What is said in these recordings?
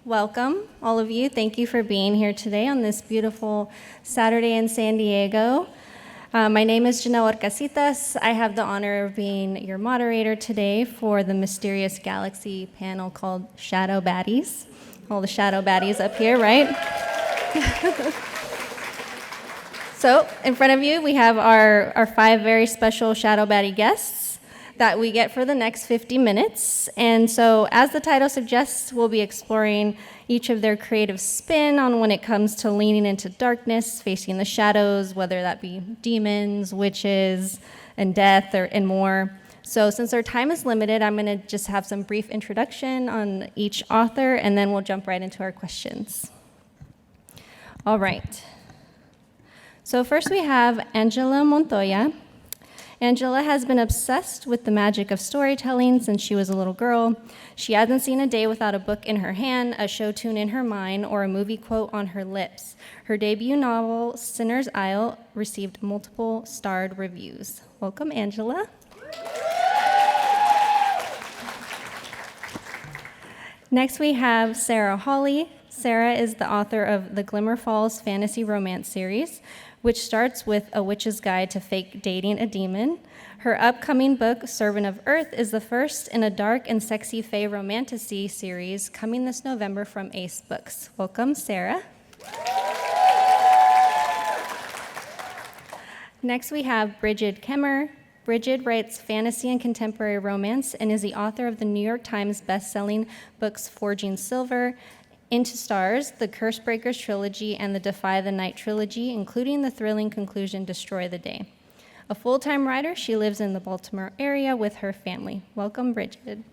welcome, all of you. Thank you for being here today on this beautiful Saturday in San Diego. My name is Jeanelle Horcasitas. I have the honor of being your moderator today for the Mysterious Galaxy panel called Shadow Baddies. All the shadow baddies up here, right? So, in front of you, we have our 5 very special shadow baddie guests that we get for the next 50 minutes. And so, as the title suggests, we'll be exploring each of their creative spin on when it comes to leaning into darkness, facing the shadows, whether that be demons, witches, and death, and more. So since our time is limited, I'm going to just have some brief introduction on each author, and then we'll jump right into our questions. All right. So first we have Angela Montoya. Angela has been obsessed with the magic of storytelling since she was a little girl. She hasn't seen a day without a book in her hand, a show tune in her mind, or a movie quote on her lips. Her debut novel, Sinner's Isle, received multiple starred reviews. Welcome, Angela. Next, we have Sarah Hawley. Sarah is the author of the Glimmer Falls fantasy romance series, which starts with A Witch's Guide to Fake Dating a Demon. Her upcoming book, Servant of Earth, is the first in a dark and sexy fae romantasy series coming this November from Ace Books. Welcome, Sarah. Next, we have Brigid Kemmerer. Brigid writes fantasy and contemporary romance and is the author of the New York Times best-selling books Forging Silver, Into Stars, the Cursebreakers trilogy, and the Defy the Night trilogy, including the thrilling conclusion Destroy the Day. A full-time writer, she lives in the Baltimore area with her family. Welcome, Brigid.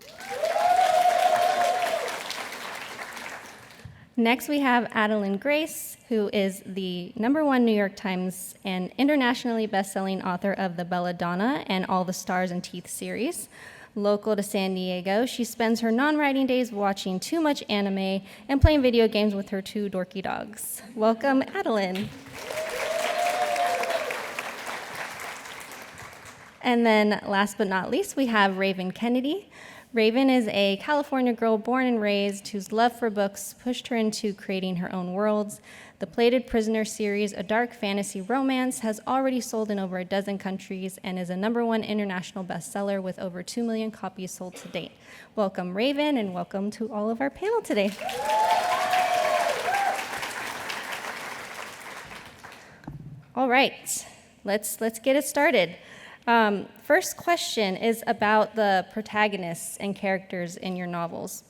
Next, we have Adalyn Grace, who is the #1 New York Times and internationally best-selling author of the Belladonna and All the Stars and Teeth series. Local to San Diego, she spends her non-writing days watching too much anime and playing video games with her 2 dorky dogs. Welcome, Adalyn. And then last but not least, we have Raven Kennedy. Raven is a California girl born and raised whose love for books pushed her into creating her own worlds. The Plated Prisoner series, a dark fantasy romance, has already sold in over a dozen countries and is a #1 international bestseller with over 2 million copies sold to date. Welcome, Raven, and welcome to all of our panel today. All right, let's get it started. First question is about the protagonists and characters in your novels.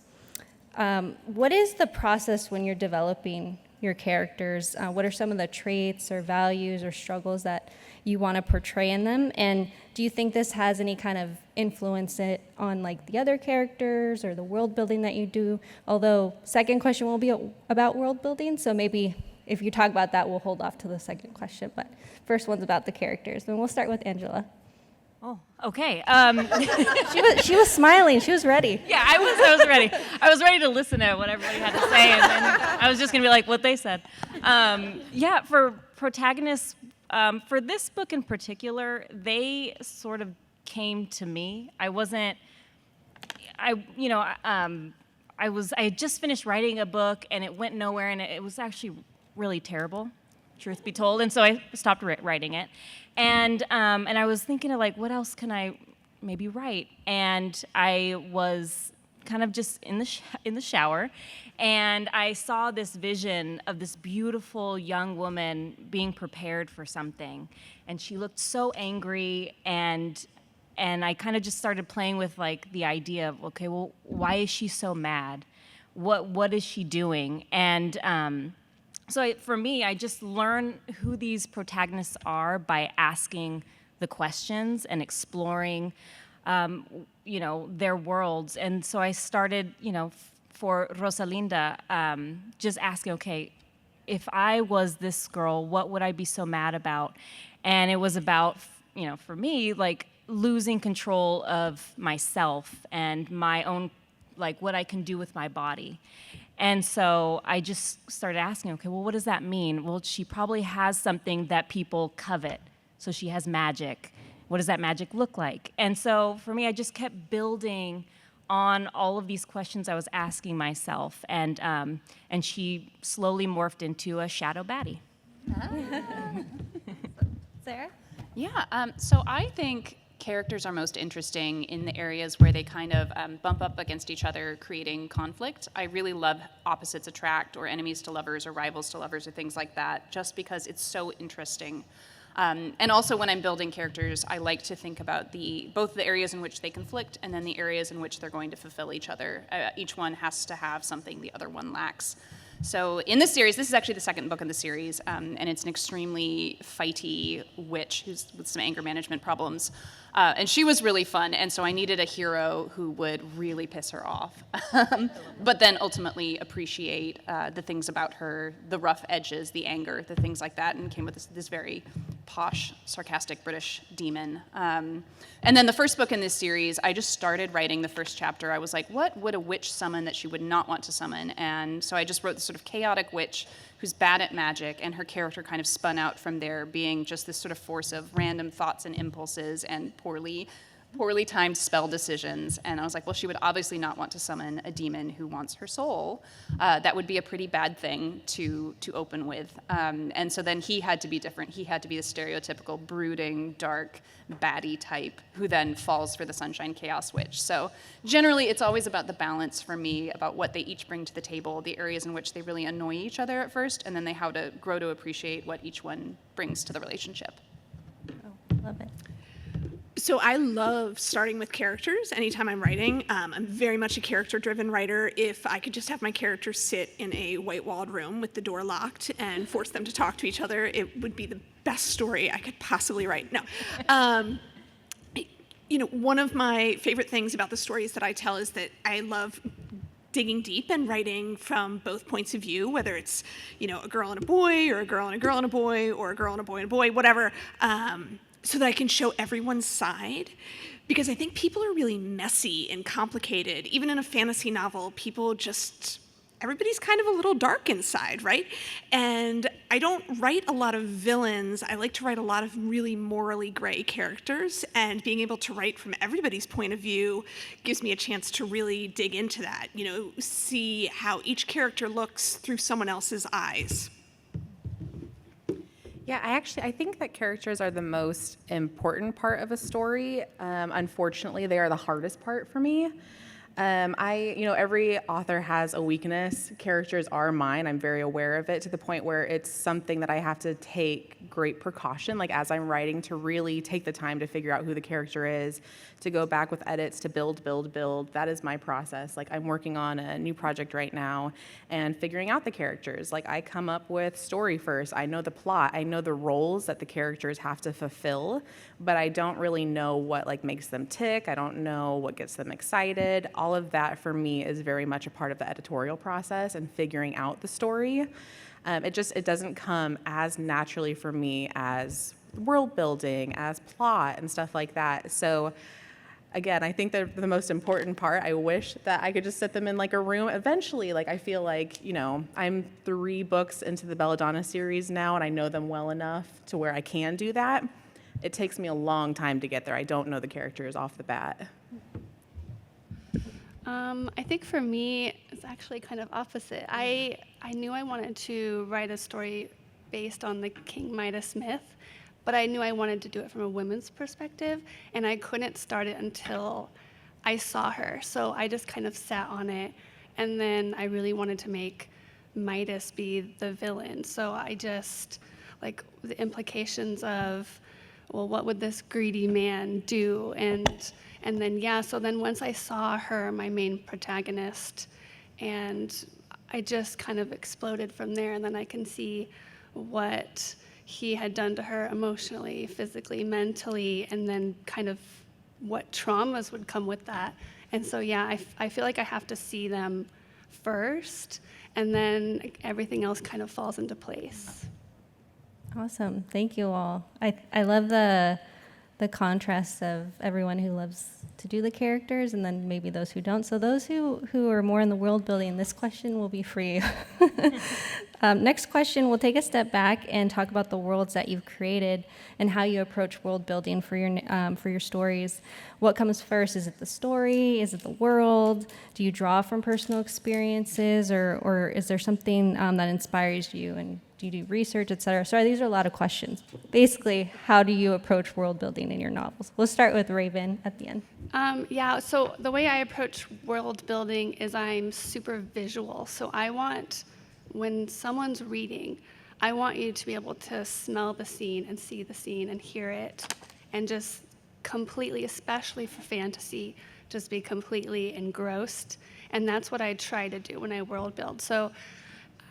What is the process when you're developing your characters? What are some of the traits or values or struggles that you want to portray in them? And do you think this has any kind of influence on like the other characters or the world building that you do? Although second question will be about world building, so maybe if you talk about that, we'll hold off to the second question. But first one's about the characters, and we'll start with Angela. Oh, okay. She was smiling. She was ready. Yeah, I was ready. I was ready to listen to what everybody had to say, and then I was just going to be like what they said. Yeah, for protagonists, for this book in particular, they sort of came to me. I had just finished writing a book, and it went nowhere, and it was actually really terrible, truth be told, and so I stopped writing it. And I was thinking of like, what else can I maybe write? And I was kind of just in the shower, and I saw this vision of this beautiful young woman being prepared for something, and she looked so angry, and I kind of just started playing with like the idea of, okay, well, why is she so mad? What is she doing? And so for me, I just learn who these protagonists are by asking the questions and exploring, their worlds. And so I started, for Rosalinda, just asking, okay, if I was this girl, what would I be so mad about? And it was about, for me, like losing control of myself and my own, like what I can do with my body. And so I just started asking, okay, well, what does that mean? Well, she probably has something that people covet. So she has magic. What does that magic look like? And so for me, I just kept building on all of these questions I was asking myself, and she slowly morphed into a shadow baddie. Sarah? Yeah, so I think characters are most interesting in the areas where they kind of bump up against each other, creating conflict. I really love opposites attract, or enemies to lovers, or rivals to lovers, or things like that, just because it's so interesting. And also when I'm building characters, I like to think about both the areas in which they conflict and then the areas in which they're going to fulfill each other. Each one has to have something the other one lacks. So in this series, this is actually the second book in the series, and it's an extremely fighty witch who's with some anger management problems. And she was really fun, and so I needed a hero who would really piss her off, but then ultimately appreciate the things about her, the rough edges, the anger, the things like that, and came with this very posh, sarcastic British demon. And then the first book in this series, I just started writing the first chapter. I was like, what would a witch summon that she would not want to summon? And so I just wrote this sort of chaotic witch who's bad at magic, and her character kind of spun out from there, being just this sort of force of random thoughts and impulses and poorly timed spell decisions. And I was like, well, she would obviously not want to summon a demon who wants her soul. That would be a pretty bad thing to open with. And so then he had to be different. He had to be the stereotypical brooding, dark, baddie type who then falls for the Sunshine Chaos Witch. So generally, it's always about the balance for me, about what they each bring to the table, the areas in which they really annoy each other at first, and then how to grow to appreciate what each one brings to the relationship. Oh, love it. So I love starting with characters anytime I'm writing. I'm very much a character-driven writer. If I could just have my characters sit in a white-walled room with the door locked and force them to talk to each other, it would be the best story I could possibly write. No. One of my favorite things about the stories that I tell is that I love digging deep and writing from both points of view, whether it's, a girl and a boy, or a girl and a girl and a boy, or a girl and a boy and a boy, whatever. So that I can show everyone's side, because I think people are really messy and complicated. Even in a fantasy novel, everybody's kind of a little dark inside, right? And I don't write a lot of villains. I like to write a lot of really morally gray characters, and being able to write from everybody's point of view gives me a chance to really dig into that, see how each character looks through someone else's eyes. Yeah, I think that characters are the most important part of a story. Unfortunately, they are the hardest part for me. Every author has a weakness. Characters are mine. I'm very aware of it, to the point where it's something that I have to take great precaution, like as I'm writing, to really take the time to figure out who the character is, to go back with edits, to build. That is my process. Like, I'm working on a new project right now and figuring out the characters. Like, I come up with story first. I know the plot. I know the roles that the characters have to fulfill, but I don't really know what makes them tick. I don't know what gets them excited. All of that for me is very much a part of the editorial process and figuring out the story. It doesn't come as naturally for me as world building, as plot and stuff like that. So again, I think that the most important part, I wish that I could just sit them in a room. Eventually, I feel like, I'm 3 books into the Belladonna series now, and I know them well enough to where I can do that. It takes me a long time to get there. I don't know the characters off the bat. I think for me, it's actually kind of opposite. I knew I wanted to write a story based on the King Midas myth, but I knew I wanted to do it from a women's perspective, and I couldn't start it until I saw her. So I just kind of sat on it, and then I really wanted to make Midas be the villain. So I just, the implications of, well, what would this greedy man do? And then, so then once I saw her, my main protagonist, and I just kind of exploded from there, and then I can see what he had done to her emotionally, physically, mentally, and then kind of what traumas would come with that. And so, I feel like I have to see them first, and then everything else kind of falls into place. Awesome. Thank you all. I love the contrast of everyone who loves to do the characters and then maybe those who don't. So those who are more in the world building, this question will be for you. Next question, we'll take a step back and talk about the worlds that you've created and how you approach world building for your stories. What comes first? Is it the story? Is it the world? Do you draw from personal experiences, or is there something that inspires you? And do you do research, et cetera? Sorry, these are a lot of questions. Basically, how do you approach world building in your novels? We'll start with Raven at the end. Yeah, so the way I approach world building is I'm super visual. So I want, when someone's reading, I want you to be able to smell the scene and see the scene and hear it, and just completely, especially for fantasy, just be completely engrossed. And that's what I try to do when I world build. So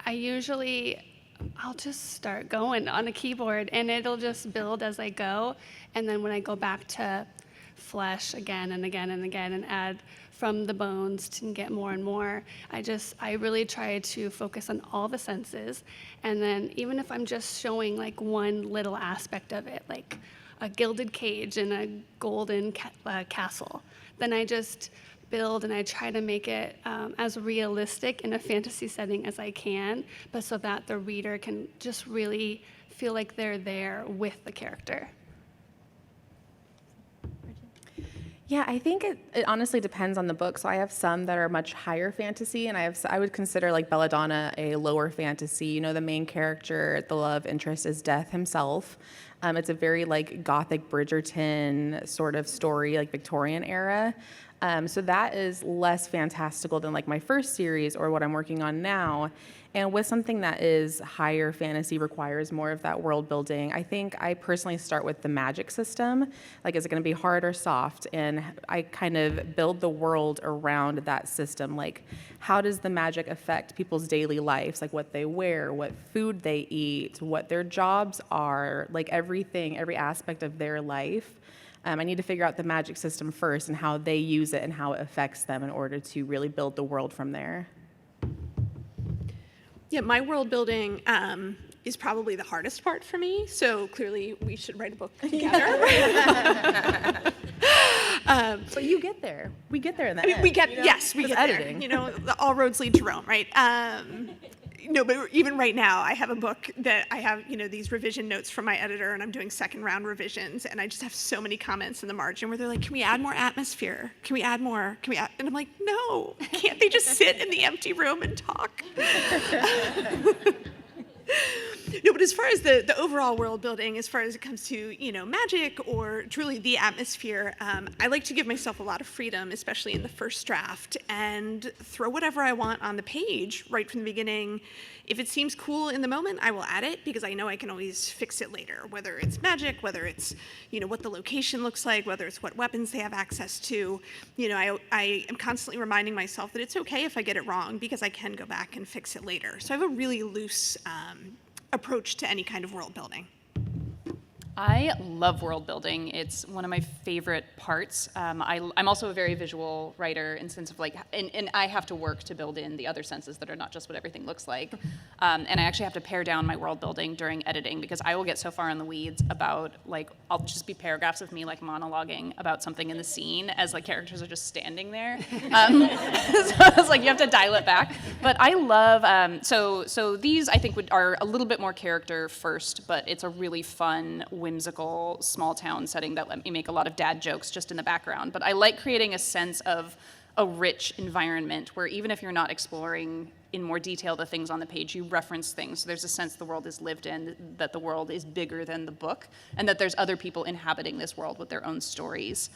I'll just start going on a keyboard, and it'll just build as I go. And then when I go back to flesh again and again and again and add from the bones to get more and more, I really try to focus on all the senses. And then even if I'm just showing like one little aspect of it, like a gilded cage and a golden castle, then I just build and I try to make it as realistic in a fantasy setting as I can, but so that the reader can just really feel like they're there with the character. Yeah, I think it honestly depends on the book. So I have some that are much higher fantasy, and I would consider like Belladonna a lower fantasy. You know, the main character, the love interest, is Death himself. It's a very like gothic Bridgerton sort of story, like Victorian era. So that is less fantastical than like my first series or what I'm working on now. And with something that is higher fantasy, requires more of that world building, I think I personally start with the magic system. Like, is it going to be hard or soft? And I kind of build the world around that system. Like, how does the magic affect people's daily lives? Like what they wear, what food they eat, what their jobs are, like everything, every aspect of their life. I need to figure out the magic system first and how they use it and how it affects them in order to really build the world from there. Yeah, my world building is probably the hardest part for me. So clearly, we should write a book together. But you get there. We get there in the I mean, end. we get editing. there. You know, all roads lead to Rome, right? No, but even right now, I have a book that I have, these revision notes from my editor, and I'm doing second round revisions, and I just have so many comments in the margin where they're like, "Can we add more atmosphere? Can we add more? Can we add?" And I'm like, "No, can't they just sit in the empty room and talk?" No, but as far as the overall world building, as far as it comes to, magic or truly the atmosphere, I like to give myself a lot of freedom, especially in the first draft, and throw whatever I want on the page right from the beginning. If it seems cool in the moment, I will add it because I know I can always fix it later, whether it's magic, whether it's, what the location looks like, whether it's what weapons they have access to. I am constantly reminding myself that it's okay if I get it wrong because I can go back and fix it later. So I have a really loose approach to any kind of world building. I love world building. It's one of my favorite parts. I'm also a very visual writer in the sense of and I have to work to build in the other senses that are not just what everything looks like. And I actually have to pare down my world building during editing because I will get so far in the weeds about I'll just be paragraphs of me monologuing about something in the scene as characters are just standing there. So it's you have to dial it back. But I love, so these I think are a little bit more character first, but it's a really fun, whimsical small town setting that let me make a lot of dad jokes just in the background. But I like creating a sense of a rich environment where even if you're not exploring in more detail the things on the page, you reference things. So there's a sense the world is lived in, that the world is bigger than the book, and that there's other people inhabiting this world with their own stories.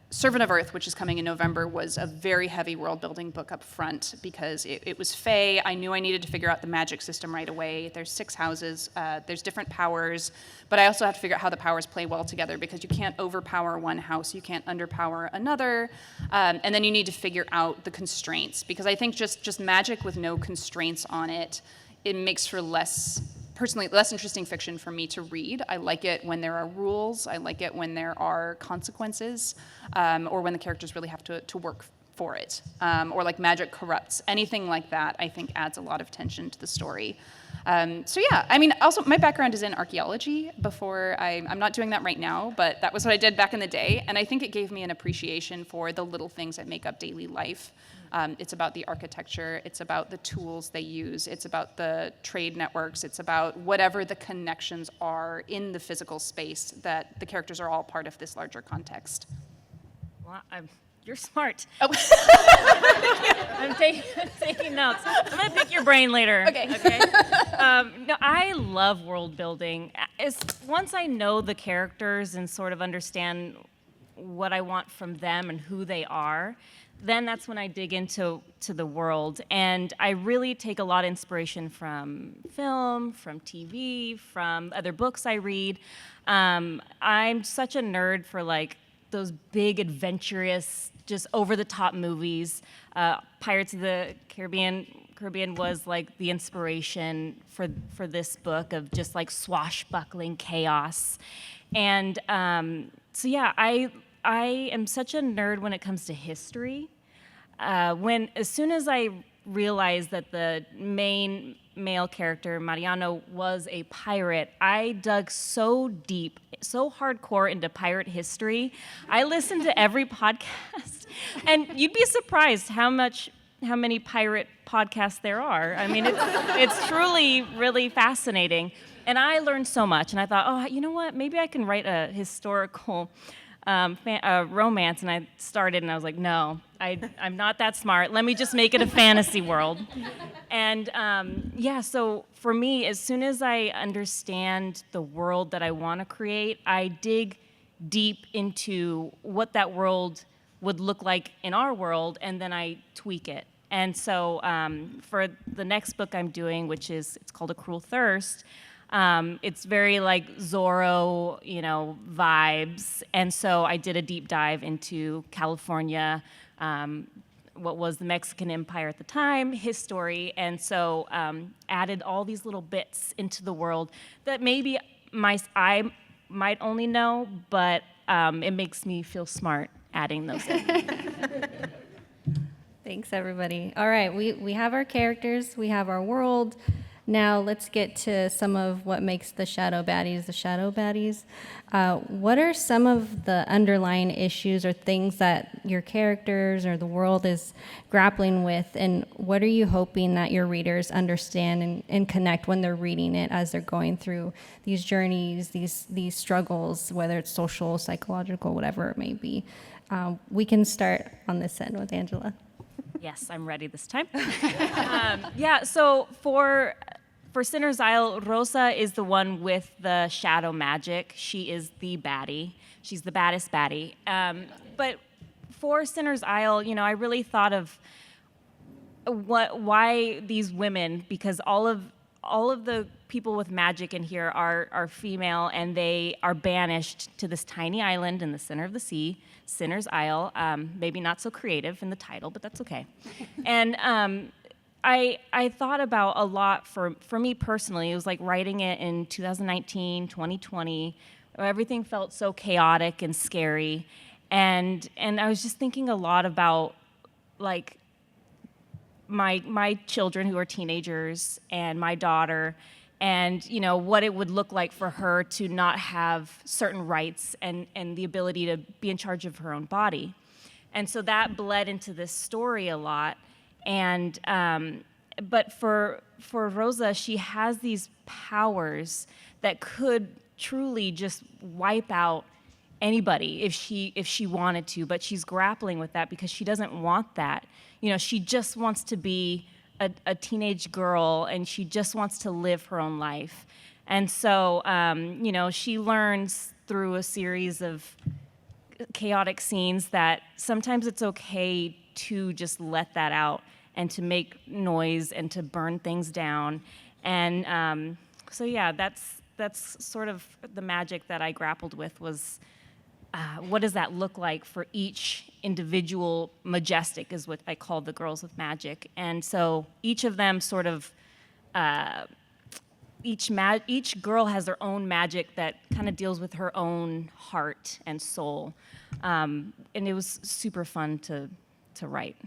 Servant of Earth, which is coming in November, was a very heavy world-building book up front because it was Fae. I knew I needed to figure out the magic system right away. There's 6 houses. There's different powers, but I also have to figure out how the powers play well together because you can't overpower one house. You can't underpower another. And then you need to figure out the constraints because I think just magic with no constraints on it, it makes for personally, less interesting fiction for me to read. I like it when there are rules. I like it when there are consequences, or when the characters really have to work for it, or magic corrupts. Anything like that, I think, adds a lot of tension to the story. So yeah, I mean, also my background is in archaeology. I'm not doing that right now, but that was what I did back in the day, and I think it gave me an appreciation for the little things that make up daily life. It's about the architecture. It's about the tools they use. It's about the trade networks. It's about whatever the connections are in the physical space that the characters are all part of this larger context. Well, you're smart. Oh. I'm taking notes. I'm going to pick your brain later. Okay. No, I love world building. Once I know the characters and sort of understand what I want from them and who they are, then that's when I dig into the world. And I really take a lot of inspiration from film, from TV, from other books I read. I'm such a nerd for like those big, adventurous, just over-the-top movies. Pirates of the Caribbean was like the inspiration for this book of just like swashbuckling chaos. And so yeah, I am such a nerd when it comes to history. As soon as I realized that the main male character, Mariano, was a pirate, I dug so deep, so hardcore into pirate history. I listened to every podcast, and you'd be surprised how many pirate podcasts there are. I mean, it's truly really fascinating. And I learned so much, and I thought, oh, you know what? Maybe I can write a historical romance. And I started, and I was like, no, I'm not that smart. Let me just make it a fantasy world. And yeah, so for me, as soon as I understand the world that I want to create, I dig deep into what that world would look like in our world, and then I tweak it. And so for the next book I'm doing, it's called A Cruel Thirst, it's very like Zorro, vibes. And so I did a deep dive into California, what was the Mexican Empire at the time, his story, and so added all these little bits into the world that maybe I might only know, but it makes me feel smart adding those in. Thanks, everybody. All right, we have our characters, we have our world. Now let's get to some of what makes the shadow baddies. What are some of the underlying issues or things that your characters or the world is grappling with, and what are you hoping that your readers understand and connect when they're reading it as they're going through these journeys, these struggles, whether it's social, psychological, whatever it may be? We can start on this end with Angela. Yes, I'm ready this time. Yeah, so for Sinner's Isle, Rosa is the one with the shadow magic. She is the baddie. She's the baddest baddie. But for Sinner's Isle, I really thought of why these women, because all of the people with magic in here are female, and they are banished to this tiny island in the center of the sea, Sinner's Isle. Maybe not so creative in the title, but that's okay. And I thought about a lot for me personally. It was like writing it in 2019, 2020, where everything felt so chaotic and scary. And I was just thinking a lot about like my children who are teenagers and my daughter, and what it would look like for her to not have certain rights and the ability to be in charge of her own body. And so that bled into this story a lot. And but for Rosa, she has these powers that could truly just wipe out anybody if she wanted to, but she's grappling with that because she doesn't want that. She just wants to be a teenage girl, and she just wants to live her own life. And so, she learns through a series of chaotic scenes that sometimes it's okay to just let that out and to make noise and to burn things down. And so, yeah, that's sort of the magic that I grappled with was what does that look like for each individual majestic is what I call the girls with magic. And so each of them sort of, each girl has their own magic that kind of deals with her own heart and soul. And it was super fun to write.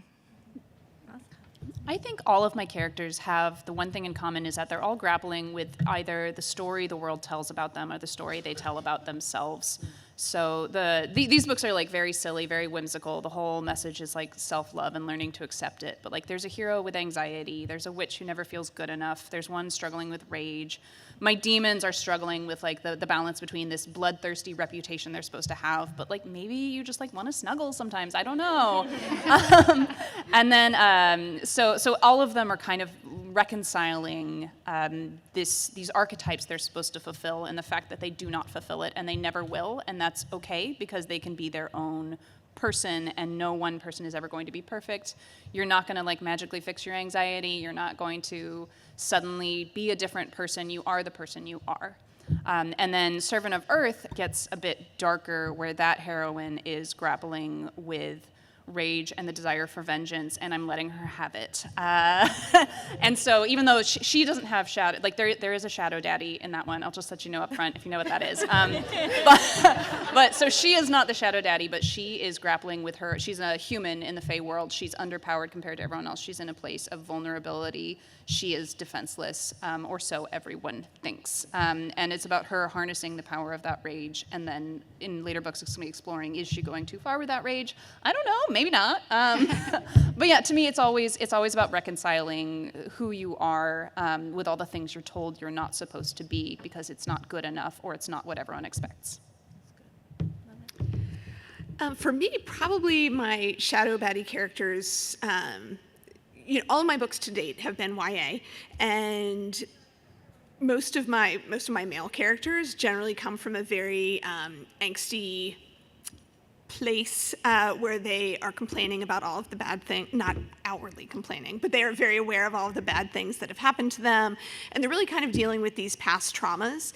I think all of my characters have the one thing in common is that they're all grappling with either the story the world tells about them or the story they tell about themselves. So these books are like very silly, very whimsical. The whole message is like self-love and learning to accept it. But like there's a hero with anxiety. There's a witch who never feels good enough. There's one struggling with rage. My demons are struggling with like the balance between this bloodthirsty reputation they're supposed to have, but like maybe you just like want to snuggle sometimes. I don't know. And then so all of them are kind of reconciling these archetypes they're supposed to fulfill and the fact that they do not fulfill it and they never will, and that's okay because they can be their own person and no one person is ever going to be perfect. You're not going to like magically fix your anxiety. You're not going to suddenly be a different person. You are the person you are. And then Servant of Earth gets a bit darker where that heroine is grappling with rage and the desire for vengeance, and I'm letting her have it. And so even though she doesn't have shadow, like there is a shadow daddy in that one. I'll just let you know up front if you know what that is. But so she is not the shadow daddy, but she is grappling with her. She's a human in the Fae world. She's underpowered compared to everyone else. She's in a place of vulnerability. She is defenseless, or so everyone thinks. And it's about her harnessing the power of that rage. And then in later books, it's going to be exploring, is she going too far with that rage? I don't know, maybe not. But yeah, to me, it's always about reconciling who you are with all the things you're told you're not supposed to be because it's not good enough or it's not what everyone expects. For me, probably my shadow baddie characters, all of my books to date have been YA, and most of my male characters generally come from a very angsty place where they are complaining about all of the bad things, not outwardly complaining, but they are very aware of all of the bad things that have happened to them, and they're really kind of dealing with these past traumas.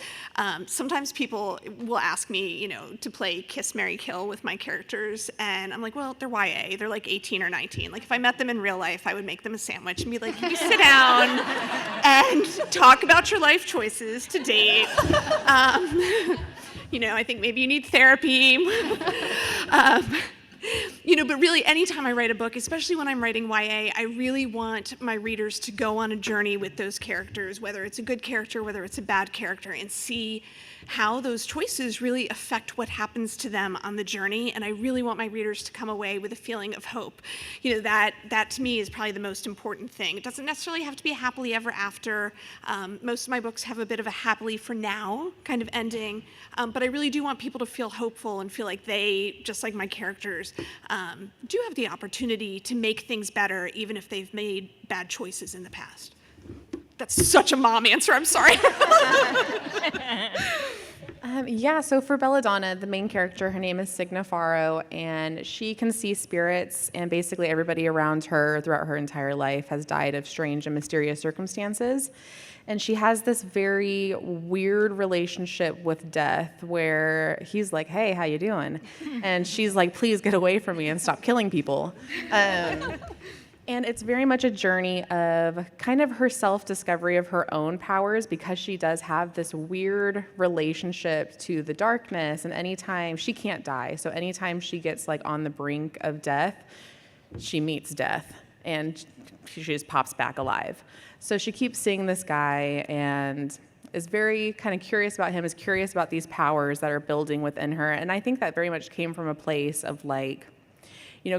Sometimes people will ask me, to play Kiss, Marry, Kill with my characters, and I'm like, well, they're YA, they're like 18 or 19. Like, if I met them in real life, I would make them a sandwich and be like, can you sit down and talk about your life choices to date? I think maybe you need therapy. But really, anytime I write a book, especially when I'm writing YA, I really want my readers to go on a journey with those characters, whether it's a good character, whether it's a bad character, and see how those choices really affect what happens to them on the journey. And I really want my readers to come away with a feeling of hope. That to me is probably the most important thing. It doesn't necessarily have to be a happily ever after. Most of my books have a bit of a happily for now kind of ending. But I really do want people to feel hopeful and feel like they, just like my characters, do have the opportunity to make things better even if they've made bad choices in the past. That's such a mom answer, I'm sorry. So for Belladonna, the main character, her name is Signa Faro, and she can see spirits, and basically everybody around her throughout her entire life has died of strange and mysterious circumstances. And she has this very weird relationship with death where he's like, hey, how you doing? And she's like, please get away from me and stop killing people. And it's very much a journey of kind of her self-discovery of her own powers because she does have this weird relationship to the darkness, and anytime she can't die, so anytime she gets like on the brink of death, she meets death and she just pops back alive. So she keeps seeing this guy and is very kind of curious about him, is curious about these powers that are building within her. And I think that very much came from a place of like,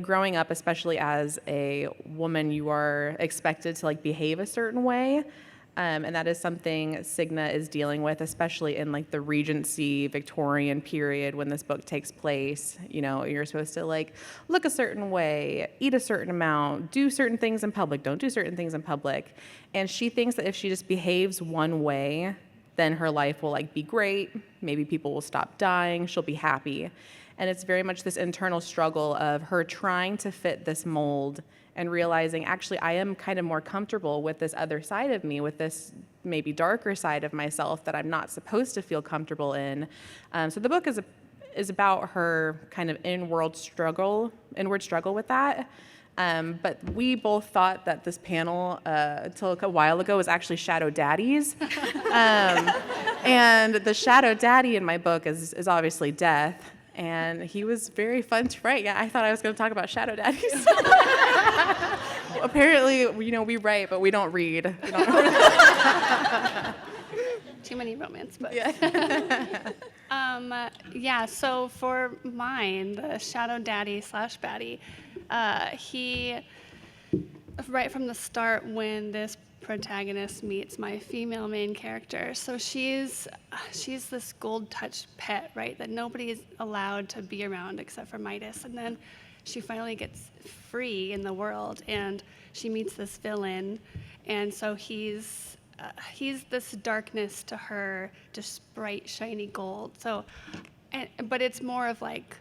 growing up, especially as a woman, you are expected to like behave a certain way. And that is something Signa is dealing with, especially in like the Regency Victorian period when this book takes place. You're supposed to like look a certain way, eat a certain amount, do certain things in public, don't do certain things in public. And she thinks that if she just behaves one way, then her life will like be great. Maybe people will stop dying. She'll be happy. And it's very much this internal struggle of her trying to fit this mold and realizing, actually, I am kind of more comfortable with this other side of me, with this maybe darker side of myself that I'm not supposed to feel comfortable in. So the book is about her kind of inward struggle with that. But we both thought that this panel, until a while ago, was actually Shadow Daddies. And the Shadow Daddy in my book is obviously Death. And he was very fun to write. Yeah, I thought I was going to talk about Shadow Daddies. Apparently, we write, but we don't read. Too many romance books. Yeah. Yeah, so for mine, the Shadow Daddy / Baddie, he, right from the start when this protagonist meets my female main character, so she's this gold-touched pet, right, that nobody is allowed to be around except for Midas, and then she finally gets free in the world, and she meets this villain, and so he's this darkness to her, just bright, shiny gold. So, but it's more of like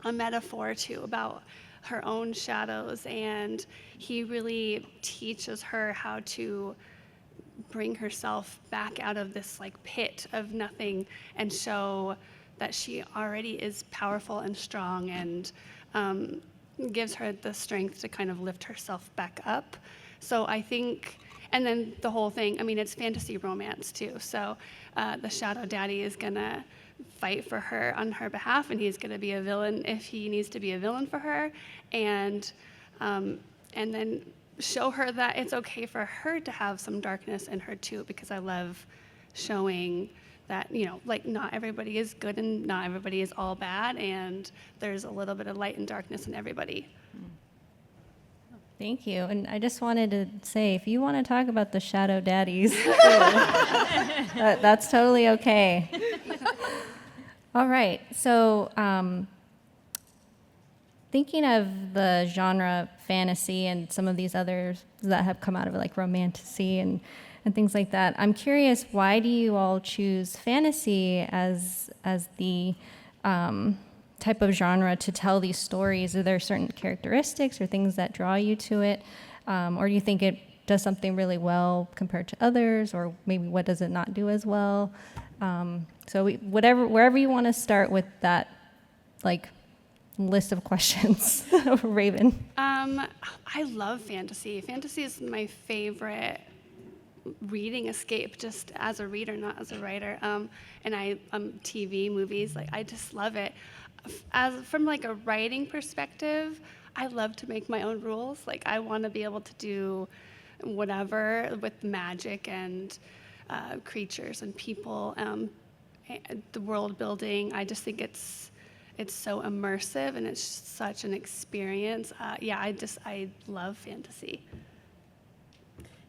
a metaphor too about her own shadows, and he really teaches her how to bring herself back out of this like pit of nothing and show that she already is powerful and strong, and gives her the strength to kind of lift herself back up. So I think. And then the whole thing, I mean, it's fantasy romance too. So the Shadow Daddy is gonna fight for her on her behalf, and he's gonna be a villain if he needs to be a villain for her, and then show her that it's okay for her to have some darkness in her too, because I love showing that, you know, like not everybody is good and not everybody is all bad, and there's a little bit of light and darkness in everybody. Thank you. And I just wanted to say, if you want to talk about the Shadow Daddies, that's totally okay. All right. So thinking of the genre fantasy and some of these others that have come out of it, like romantasy and things like that, I'm curious, why do you all choose fantasy as the type of genre to tell these stories? Are there certain characteristics or things that draw you to it? Or do you think it does something really well compared to others, or maybe what does it not do as well? So wherever you want to start with that, like, list of questions. Raven. I love fantasy. Fantasy is my favorite reading escape, just as a reader, not as a writer. And TV, movies, like I just love it. From like a writing perspective, I love to make my own rules. Like I want to be able to do whatever with magic and creatures and people, the world building. I just think it's so immersive and it's such an experience. I love fantasy.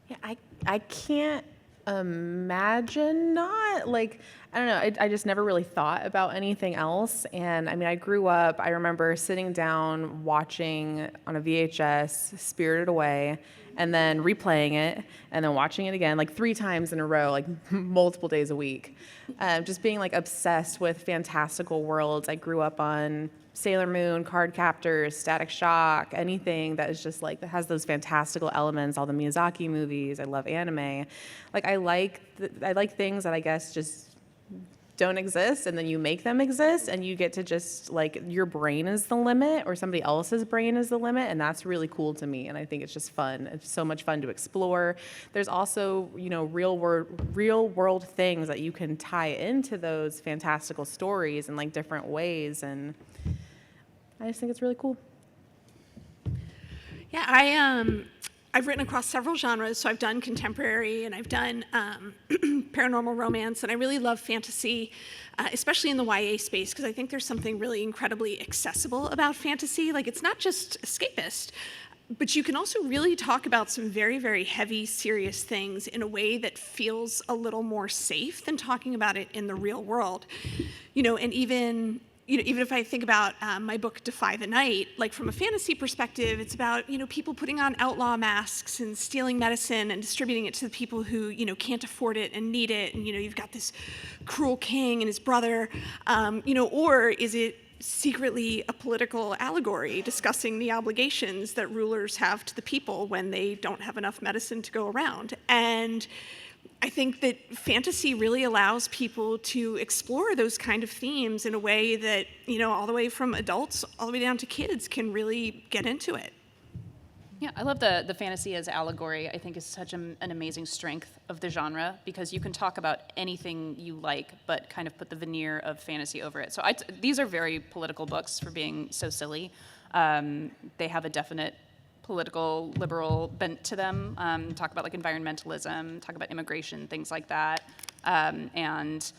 Yeah, I can't imagine not. Like, I don't know, I just never really thought about anything else. And I mean, I grew up, I remember sitting down watching on a VHS Spirited Away, and then replaying it, and then watching it again, like 3 times in a row, like multiple days a week. Just being like obsessed with fantastical worlds. I grew up on Sailor Moon, Card Captors, Static Shock, anything that is just like, that has those fantastical elements, all the Miyazaki movies. I love anime. Like I like things that I guess just don't exist, and then you make them exist, and you get to just like, your brain is the limit, or somebody else's brain is the limit, and that's really cool to me. And I think it's just fun. It's so much fun to explore. There's also, you know, real world things that you can tie into those fantastical stories in like different ways, and I just think it's really cool. Yeah, I've written across several genres, so I've done contemporary and I've done paranormal romance, and I really love fantasy, especially in the YA space, because I think there's something really incredibly accessible about fantasy. Like, it's not just escapist, but you can also really talk about some very, very heavy, serious things in a way that feels a little more safe than talking about it in the real world. You know, and even if I think about my book, Defy the Night, like from a fantasy perspective, it's about, people putting on outlaw masks and stealing medicine and distributing it to the people who, can't afford it and need it. And, you've got this cruel king and his brother, or is it secretly a political allegory discussing the obligations that rulers have to the people when they don't have enough medicine to go around? And I think that fantasy really allows people to explore those kind of themes in a way that, all the way from adults all the way down to kids can really get into it. Yeah, I love the fantasy as allegory. I think is such an amazing strength of the genre, because you can talk about anything you like, but kind of put the veneer of fantasy over it. So these are very political books for being so silly. They have a definite political, liberal bent to them. Talk about like environmentalism, talk about immigration, things like that. And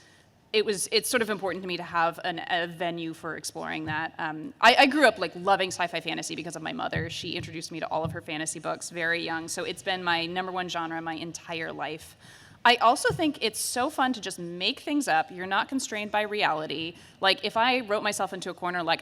it's sort of important to me to have a venue for exploring that. I grew up like loving sci-fi fantasy because of my mother. She introduced me to all of her fantasy books very young, so it's been my #1 genre my entire life. I also think it's so fun to just make things up. You're not constrained by reality. Like if I wrote myself into a corner, like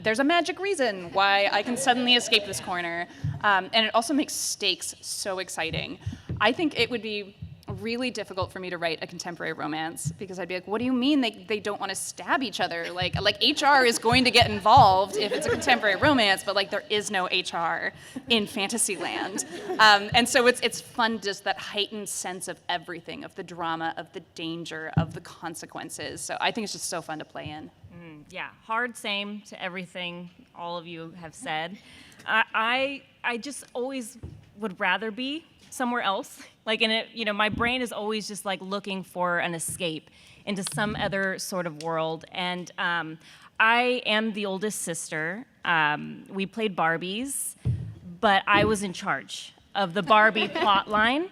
there's a magic reason why I can suddenly escape this corner. And it also makes stakes so exciting. I think it would be really difficult for me to write a contemporary romance because I'd be like, what do you mean they don't want to stab each other? Like HR is going to get involved if it's a contemporary romance, but like there is no HR in Fantasyland. And so it's fun, just that heightened sense of everything, of the drama, of the danger, of the consequences. So I think it's just so fun to play in. Yeah, hard same to everything all of you have said. I just always would rather be somewhere else. Like my brain is always just like looking for an escape into some other sort of world. And I am the oldest sister. We played Barbies, but I was in charge of the Barbie plot line.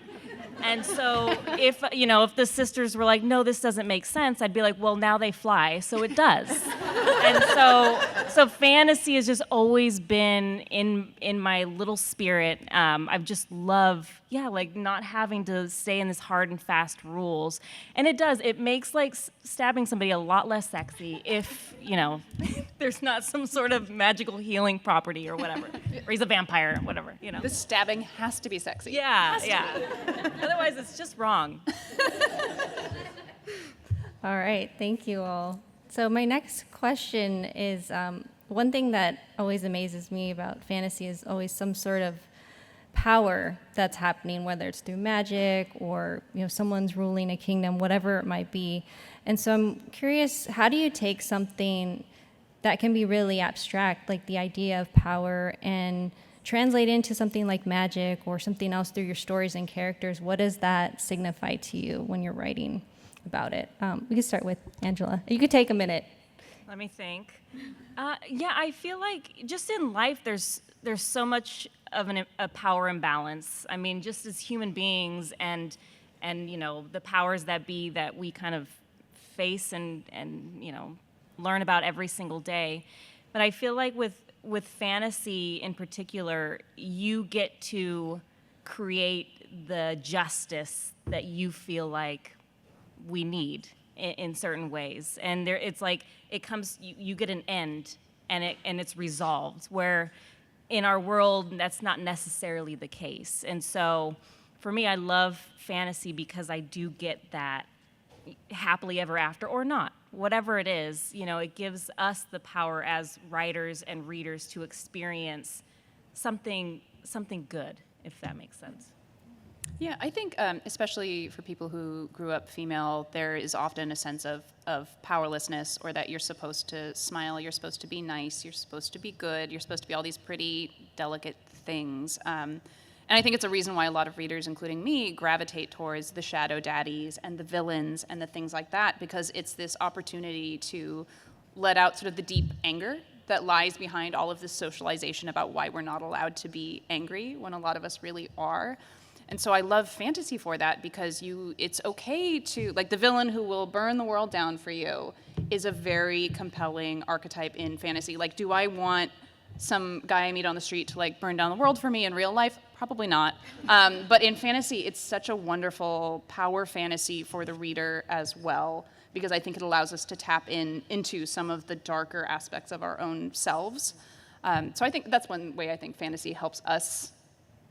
And so if the sisters were like, no, this doesn't make sense, I'd be like, well, now they fly, so it does. And so fantasy has just always been in my little spirit. I've just loved, like not having to stay in this hard and fast rules. And it makes like stabbing somebody a lot less sexy if, there's not some sort of magical healing property or whatever. Or he's a vampire or whatever, The stabbing has to be sexy. Yeah. Otherwise, it's just wrong. All right, thank you all. So my next question is, one thing that always amazes me about fantasy is always some sort of power that's happening, whether it's through magic or someone's ruling a kingdom, whatever it might be. And so I'm curious, how do you take something that can be really abstract, like the idea of power, and translate into something like magic or something else through your stories and characters? What does that signify to you when you're writing about it? We can start with Angela. You could take a minute. Let me think. I feel like just in life, there's so much of a power imbalance. I mean, just as human beings and the powers that be that we kind of face and learn about every single day. But I feel like with fantasy in particular, you get to create the justice that you feel like we need in certain ways. And it's like you get an end and it's resolved, where in our world that's not necessarily the case. And so for me, I love fantasy because I do get that happily ever after, or not, whatever it is. It gives us the power as writers and readers to experience something good, if that makes sense. Yeah, I think especially for people who grew up female, there is often a sense of powerlessness, or that you're supposed to smile, you're supposed to be nice, you're supposed to be good, you're supposed to be all these pretty, delicate things. And I think it's a reason why a lot of readers, including me, gravitate towards the shadow daddies and the villains and the things like that, because it's this opportunity to let out sort of the deep anger that lies behind all of this socialization about why we're not allowed to be angry when a lot of us really are. And so I love fantasy for that, because it's okay to, like, the villain who will burn the world down for you is a very compelling archetype in fantasy. Like, do I want some guy I meet on the street to like burn down the world for me in real life? Probably not. But in fantasy, it's such a wonderful power fantasy for the reader as well, because I think it allows us to tap into some of the darker aspects of our own selves. So I think that's one way I think fantasy helps us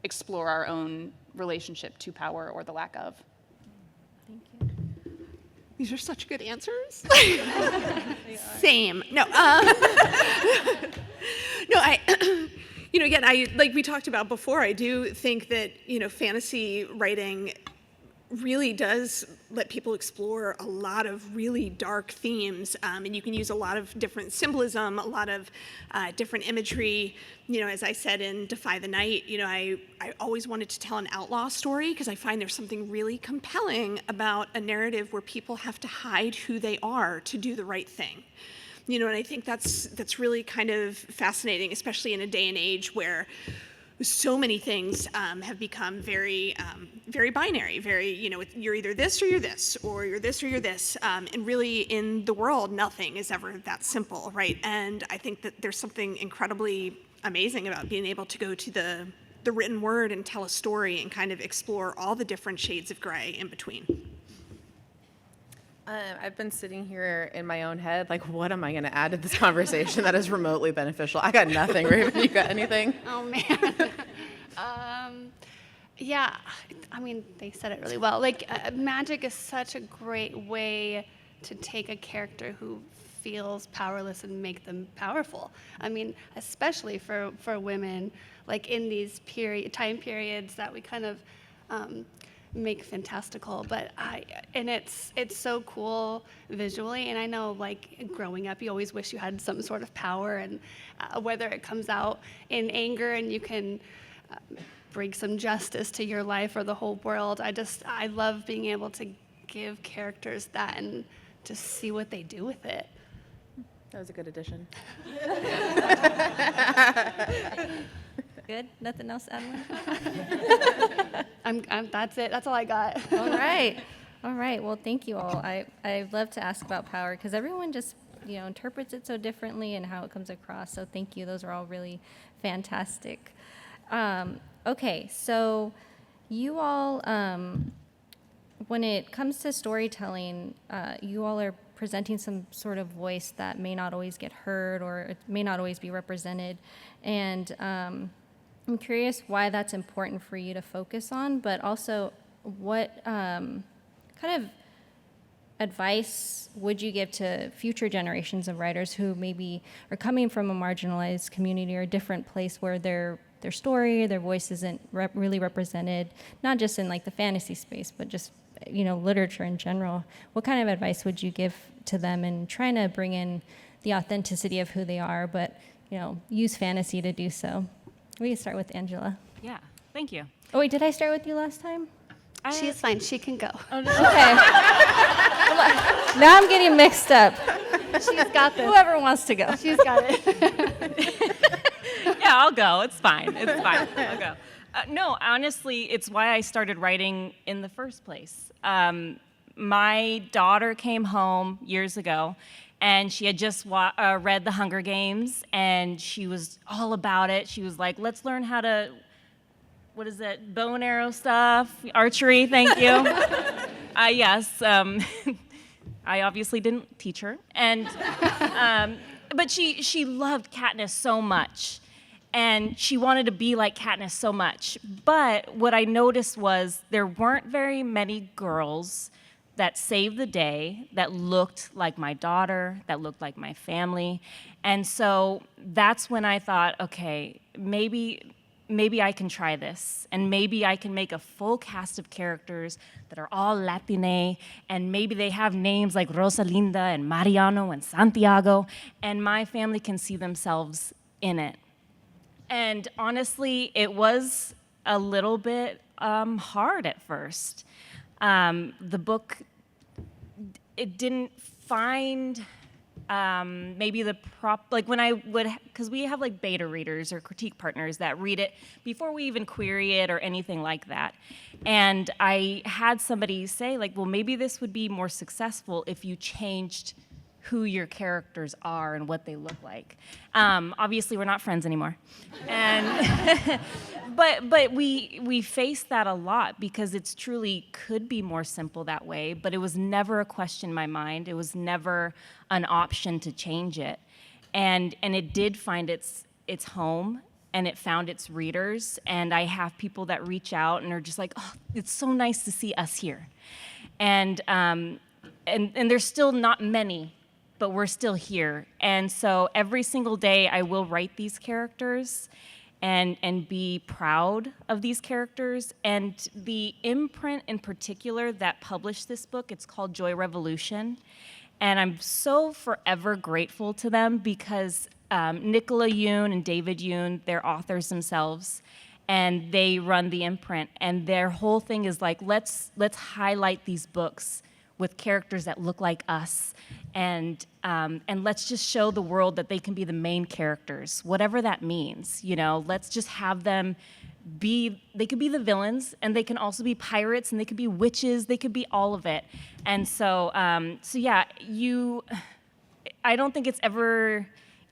explore our own relationship to power, or the lack of. Thank you. These are such good answers. Same. No. No, again, like we talked about before, I do think that, fantasy writing really does let people explore a lot of really dark themes, and you can use a lot of different symbolism, a lot of different imagery. As I said in Defy the Night, I always wanted to tell an outlaw story, because I find there's something really compelling about a narrative where people have to hide who they are to do the right thing. And I think that's really kind of fascinating, especially in a day and age where so many things have become very, very binary, very, you're either this or you're this, or you're this or you're this. And really, in the world, nothing is ever that simple, right? And I think that there's something incredibly amazing about being able to go to the written word and tell a story and kind of explore all the different shades of gray in between. I've been sitting here in my own head, like, what am I going to add to this conversation that is remotely beneficial? I got nothing. Raven, you got anything? Oh, man. Yeah, I mean, they said it really well. Like, magic is such a great way to take a character who feels powerless and make them powerful. I mean, especially for women, like in these time periods that we kind of make fantastical, but it's so cool visually. And I know, like, growing up, you always wish you had some sort of power, and whether it comes out in anger and you can bring some justice to your life or the whole world. I love being able to give characters that and to see what they do with it. That was a good addition. Good? Nothing else, Adalyn? That's it. That's all I got. All right. All right. Well, thank you all. I love to ask about power because everyone just, interprets it so differently and how it comes across. So thank you. Those are all really fantastic. Okay. So you all, when it comes to storytelling, you all are presenting some sort of voice that may not always get heard or it may not always be represented. And I'm curious why that's important for you to focus on, but also what kind of advice would you give to future generations of writers who maybe are coming from a marginalized community or a different place where their story, their voice isn't really represented, not just in like the fantasy space, but just literature in general? What kind of advice would you give to them in trying to bring in the authenticity of who they are, but use fantasy to do so? We can start with Angela. Yeah, thank you. Oh wait, did I start with you last time? She's fine. She can go. Oh, no. Okay. Now I'm getting mixed up. She's got this. Whoever wants to go. She's got it. Yeah, I'll go. It's fine. It's fine. I'll go. No, honestly, it's why I started writing in the first place. My daughter came home years ago, and she had just read The Hunger Games, and she was all about it. She was like, let's learn how to, what is it, bow and arrow stuff, archery, thank you. Yes, I obviously didn't teach her. And, but she loved Katniss so much, and she wanted to be like Katniss so much. But what I noticed was there weren't very many girls that saved the day, that looked like my daughter, that looked like my family. And so that's when I thought, okay, maybe I can try this, and maybe I can make a full cast of characters that are all Latine, and maybe they have names like Rosalinda and Mariano and Santiago, and my family can see themselves in it. And honestly, it was a little bit hard at first. The book, it didn't find maybe when I would, because we have like beta readers or critique partners that read it before we even query it or anything like that. And I had somebody say like, well, maybe this would be more successful if you changed who your characters are and what they look like. Obviously, we're not friends anymore. And but we face that a lot because it's truly could be more simple that way, but it was never a question in my mind. It was never an option to change it. And it did find its home, and it found its readers. And I have people that reach out and are just like, oh, it's so nice to see us here. And there's still not many, but we're still here. And so every single day I will write these characters and be proud of these characters. And the imprint in particular that published this book, it's called Joy Revolution. And I'm so forever grateful to them because Nicola Yoon and David Yoon, they're authors themselves, and they run the imprint. And their whole thing is like, let's highlight these books with characters that look like us, and let's just show the world that they can be the main characters, whatever that means. Let's just have them they could be the villains, and they can also be pirates, and they could be witches, they could be all of it. And so yeah, I don't think it's ever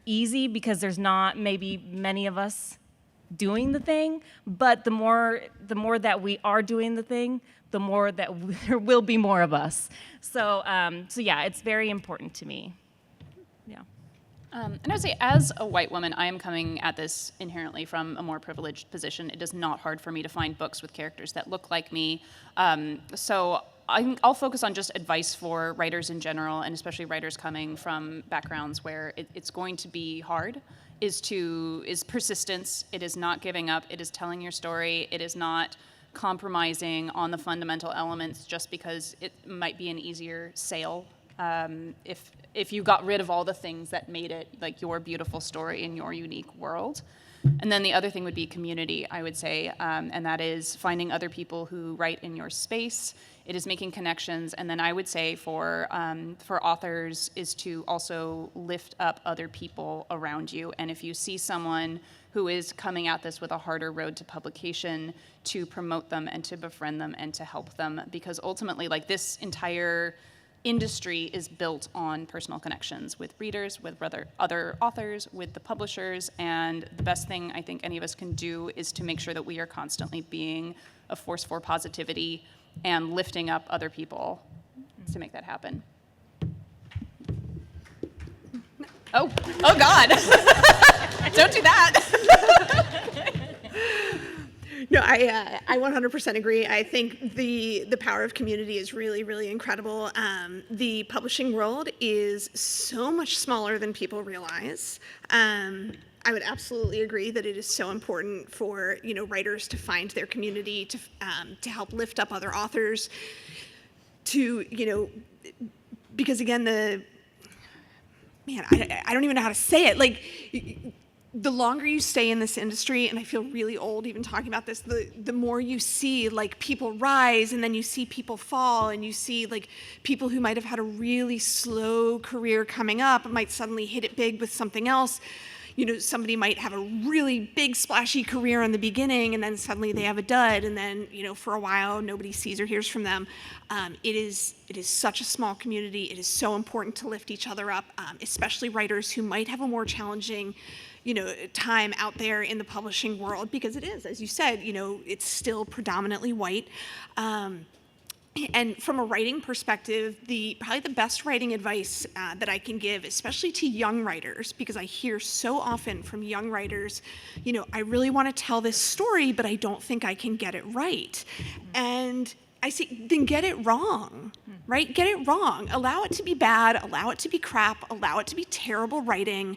easy because there's not maybe many of us doing the thing, but the more that we are doing the thing, the more that there will be more of us. So yeah, it's very important to me. Yeah. And I would say, as a white woman, I am coming at this inherently from a more privileged position. It is not hard for me to find books with characters that look like me. So I'll focus on just advice for writers in general, and especially writers coming from backgrounds where it's going to be hard, is persistence. It is not giving up. It is telling your story. It is not compromising on the fundamental elements just because it might be an easier sale. If you got rid of all the things that made it like your beautiful story in your unique world. And then the other thing would be community, I would say, and that is finding other people who write in your space. It is making connections, and then I would say for authors is to also lift up other people around you. And if you see someone who is coming at this with a harder road to publication, to promote them and to befriend them and to help them, because ultimately, like, this entire industry is built on personal connections with readers, with other authors, with the publishers, and the best thing I think any of us can do is to make sure that we are constantly being a force for positivity and lifting up other people to make that happen. Oh God. Don't do that. No, I 100% agree. I think the power of community is really, really incredible. The publishing world is so much smaller than people realize. I would absolutely agree that it is so important for writers to find their community, to help lift up other authors, because again, I don't even know how to say it. Like, the longer you stay in this industry, and I feel really old even talking about this, the more you see like people rise, and then you see people fall, and you see like people who might have had a really slow career coming up might suddenly hit it big with something else. Somebody might have a really big splashy career in the beginning, and then suddenly they have a dud, and then for a while nobody sees or hears from them. It is such a small community. It is so important to lift each other up, especially writers who might have a more challenging time out there in the publishing world, because it is, as you said, it's still predominantly white. And from a writing perspective, probably the best writing advice that I can give, especially to young writers, because I hear so often from young writers, I really want to tell this story, but I don't think I can get it right. And I say, then get it wrong, right? Get it wrong. Allow it to be bad. Allow it to be crap. Allow it to be terrible writing.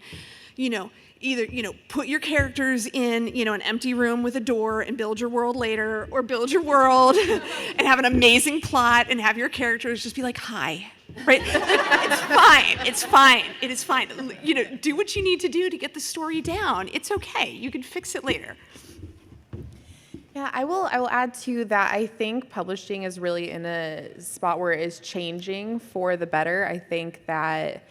Either, put your characters in, an empty room with a door and build your world later, or build your world and have an amazing plot and have your characters just be like, hi, right? It's fine. It's fine. It is fine. Do what you need to do to get the story down. It's okay. You can fix it later. Yeah, I will add to that. I think publishing is really in a spot where it is changing for the better. I think that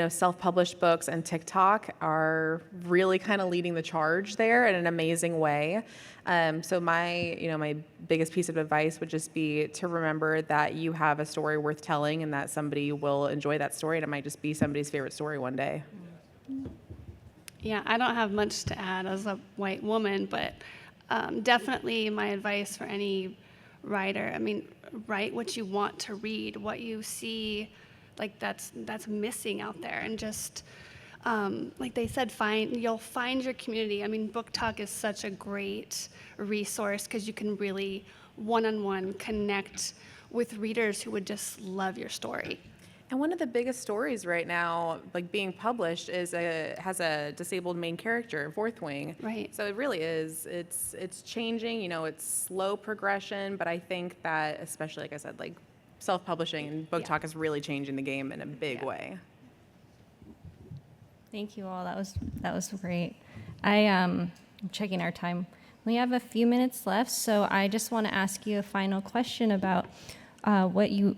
self-published books and TikTok are really kind of leading the charge there in an amazing way. So my biggest piece of advice would just be to remember that you have a story worth telling, and that somebody will enjoy that story, and it might just be somebody's favorite story one day. Yeah, I don't have much to add as a white woman, but definitely my advice for any writer, write what you want to read, what you see like that's missing out there, and just like they said, you'll find your community. Book Talk is such a great resource because you can really one-on-one connect with readers who would just love your story. And one of the biggest stories right now, like being published, has a disabled main character, Fourth Wing. Right. So it really is. It's changing. It's slow progression, but I think that, especially like I said, like self-publishing and Book Talk is really changing the game in a big way. Thank you all. That was great. I'm checking our time. We have a few minutes left, so I just want to ask you a final question about what you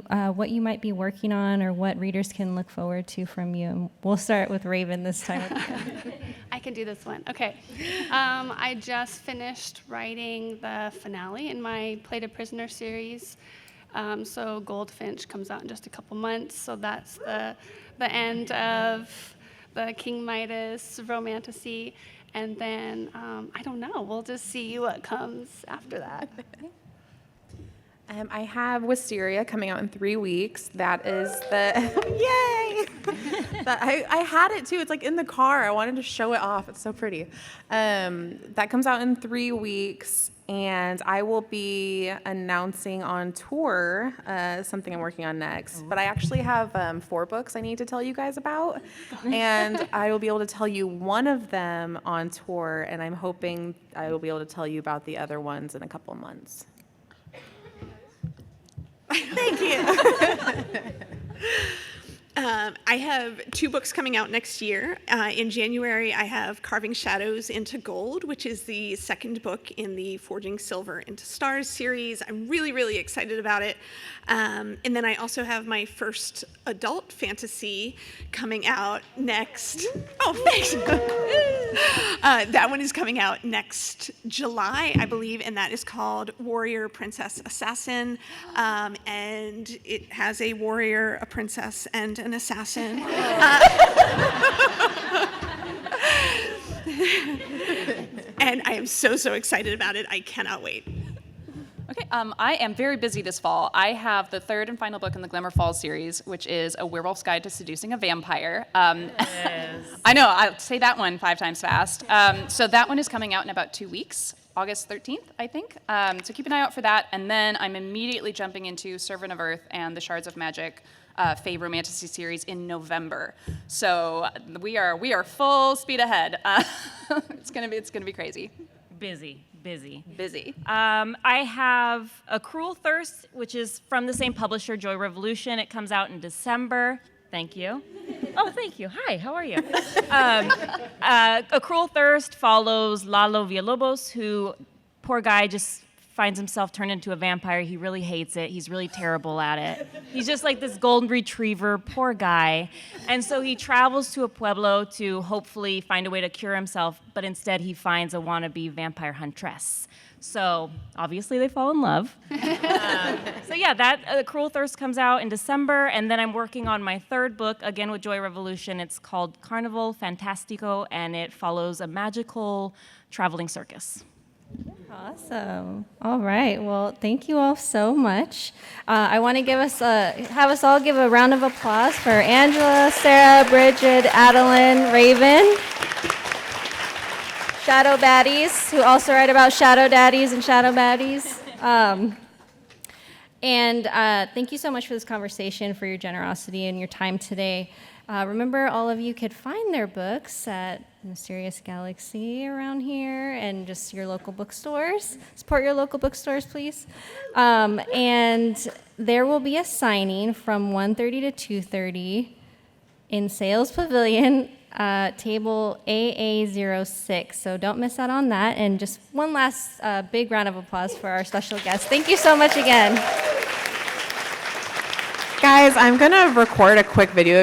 might be working on or what readers can look forward to from you. And we'll start with Raven this time. I can do this one. Okay. I just finished writing the finale in my Play to Prisoner series. So Goldfinch comes out in just a couple months. So that's the end of the King Midas romantasy. And then, I don't know, we'll just see what comes after that. I have Wisteria coming out in 3 weeks. That is the, yay! I had it too, it's like in the car. I wanted to show it off, it's so pretty. That comes out in 3 weeks, and I will be announcing on tour something I'm working on next. But I actually have 4 books I need to tell you guys about, and I will be able to tell you one of them on tour, and I'm hoping I will be able to tell you about the other ones in a couple of months. Thank you. I have 2 books coming out next year. In January, I have Carving Shadows into Gold, which is the 2nd book in the Forging Silver into Stars series. I'm really, really excited about it. And then I also have my first adult fantasy coming out next. Oh, thanks. That one is coming out next July, I believe, and that is called Warrior, Princess, Assassin. And it has a warrior, a princess, and an assassin. And I am so, so excited about it. I cannot wait. Okay, I am very busy this fall. I have the 3rd and final book in the Glimmer Falls series, which is A Werewolf's Guide to Seducing a Vampire. Yes. I know, I'll say that one 5 times fast. So that one is coming out in about 2 weeks, August 13th, I think. So keep an eye out for that. And then I'm immediately jumping into Servant of Earth and the Shards of Magic Fae Romantasy series in November. So we are full speed ahead. It's gonna be crazy. Busy. I have A Cruel Thirst, which is from the same publisher, Joy Revolution. It comes out in December. Thank you. Oh, thank you. Hi, how are you? A Cruel Thirst follows Lalo Villalobos, who, poor guy, just finds himself turned into a vampire. He really hates it. He's really terrible at it. He's just like this golden retriever, poor guy. And so he travels to a pueblo to hopefully find a way to cure himself, but instead he finds a wannabe vampire huntress. So obviously they fall in love. So yeah, that Cruel Thirst comes out in December, and then I'm working on my 3rd book, again with Joy Revolution. It's called Carnival Fantastico, and it follows a magical traveling circus. Awesome. All right. Well, thank you all so much. I want to have us all give a round of applause for Angela, Sarah, Brigid, Adalyn, Raven, Shadow Baddies, who also write about Shadow Daddies and Shadow Baddies. And thank you so much for this conversation, for your generosity and your time today. Remember, all of you could find their books at Mysterious Galaxy around here and just your local bookstores. Support your local bookstores, please. And there will be a signing from 1:30 to 2:30 in Sales Pavilion, table AA06. So don't miss out on that. And just one last big round of applause for our special guest. Thank you so much again. Guys, I'm going to record a quick video